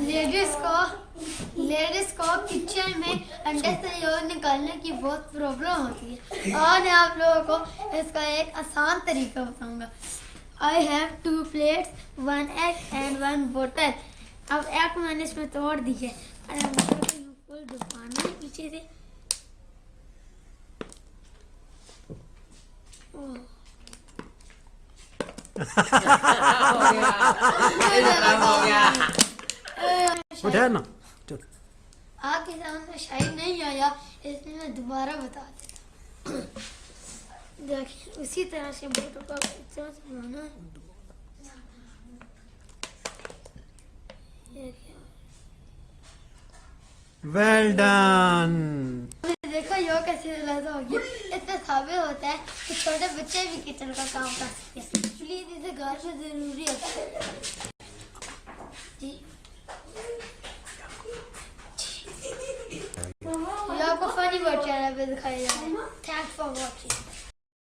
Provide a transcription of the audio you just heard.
Ladies को kitchen में अंडे से योर निकालने की बहुत प्रॉब्लम होती है। और मैं आप लोगों को इसका एक आसान तरीका बताऊंगा। I have 2 plates, 1 egg and 1 bottle। अब एग मैंने इसमें तोड़ दी है और फुल डुबाना है पीछे से। उठा ना आपके सामने शायद नहीं आया, इसलिए मैं दोबारा बता देता हूँ। देखिए उसी तरह से बोटो का बनाना है। Well done. देखो यो कैसे लगा हो गया। इतना साबित होता है कि छोटे बच्चे भी किचन का काम कर सकते हैं। प्लीज इसे घर में जरूरी होता है जी। ये आपको फनी वर्ड चैनल पे दिखाया जा रहा है। Thanks for watching.